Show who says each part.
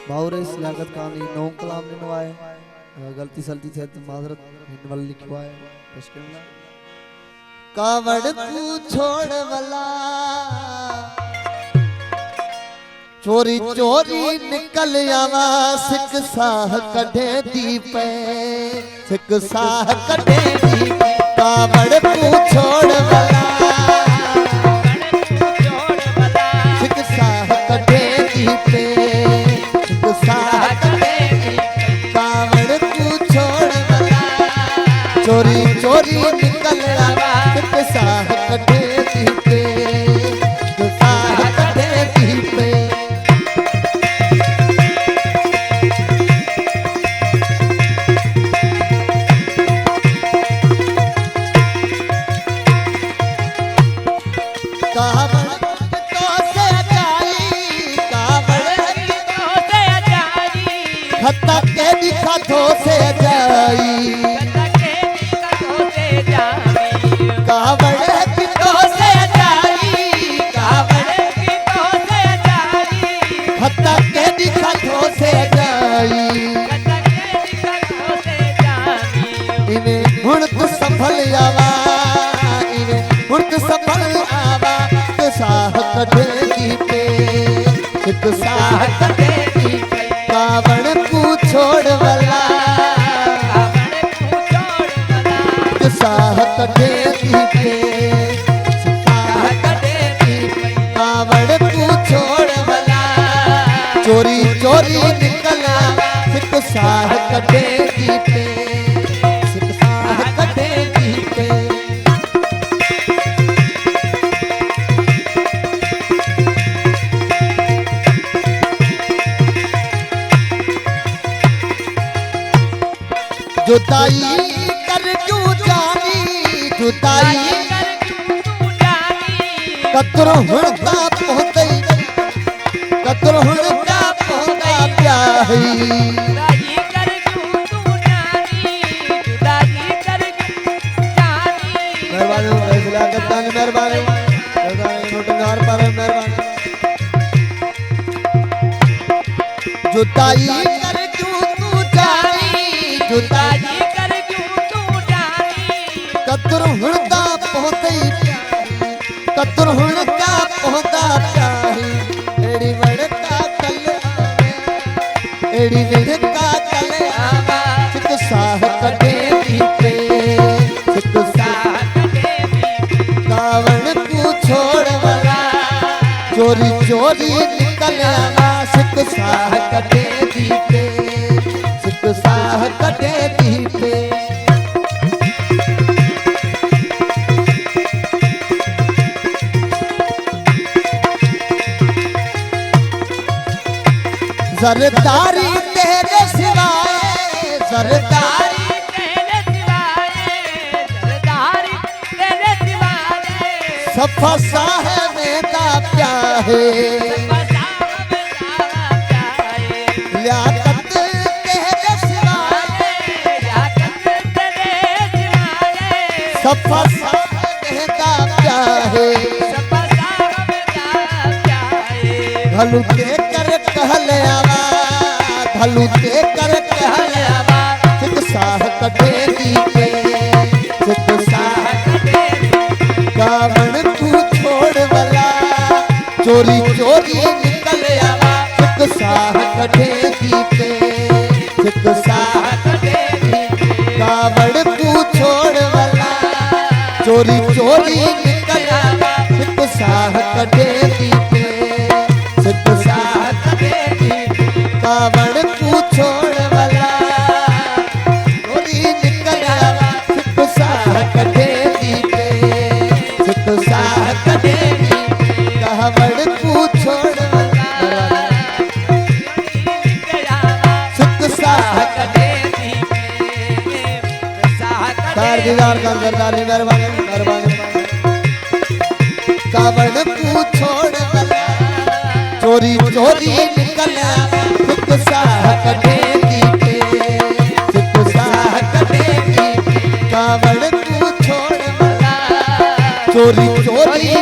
Speaker 1: बावरे लागत कहानी नौ कलाम ने नवाए गलती सलती थे तो माजरत हिंदवल लिखवाए पश्चिमला कावड़ तू छोड़ वाला चोरी चोरी निकल आवा सिक साह कढ़े दीपे सिक साह कढ़े दीपे कावड़ तू छोड़ वाला सिक साह कढ़े दीपे सिक साह कढ़े कावड़ तू छोड़ वाला चोरी चोरी निकल आवा सिक साह कढ़े दीपे सिक साह कढ़े दीपे खाथों से जाई कावड़ कितों से जाई कावड़ कितों से जाई हत्ता के दिखाथों से जाई इन्हें हुण तू सफल आवा इन्हें हुण तू सफल आवा तो साह कढ़े दीपे एक साह कढ़े दीपे कावड़ को छोड़ वाला साह कढ़े दीपे साह कढ़े दीपे कावड़ को छोड़ वाला चोरी चोरी निकला सिक साह कढ़े दीपे सिक साह कढ़े दीपे जुदाई कर क्यों जानी जुदाई कर क्यों जानी कतर हुड़ता पहुंचई कतर हुड़ता पहुंचा प्याही जुदाई कर क्यों तू जानी जुदाई कर क्यों जानी मेहरबानी फैसला कप्तान मेहरबानी नोटंगार पर मेहरबानी जुदाई कर क्यों तू जानी जुदाई कर क्यों तू जानी कतर हुड़ता पहुंचई कतर हुड़ता पहुंचा प्याही एड़ी वड़का कल आवे एड़ी वड़का कल आवा सिक साह कढ़े दीपे सिक साह कढ़े दीपे कावड़ को छोड़ वाला चोरी चोरी निकल आवा सिक साह कढ़े दीपे सिक साह कढ़े दीपे सरदारी तेरे सिवाय सरदारी तेरे सिवाय सरदारी तेरे सिवाय सफा साहब का प्याहे लियाकत तेरे सिवाय लियाकत तेरे सिवाय सफा साहब का प्याहे सफा साहब का प्याहे भलू के कर कहल आवा भलू के कर कहल आवा सिक साह कढ़े दीपे सिक साह कढ़े कावड़ को छोड़ वाला चोरी चोरी निकल आवा सिक साह कढ़े दीपे सिक साह कढ़े दीपे कावड़ को छोड़ वाला चोरी चोरी निकल आवा सिक साह कढ़े दीपे सिक साह कढ़े दीपे कावड़ को छोड़ वाला चोरी निकल आवा सिक साह कढ़े दीपे सिक साह कढ़े दीपे कावड़ को छोड़ वाला सिक साह कढ़े दीपे सरदार का सरदार मेहरबानी मेहरबानी कावड़ को छोड़ वाला चोरी चोरी निकल सिक साह कढ़े दीपे सिक साह कढ़े दीपे कावड़ को छोड़ वाला चोरी चोरी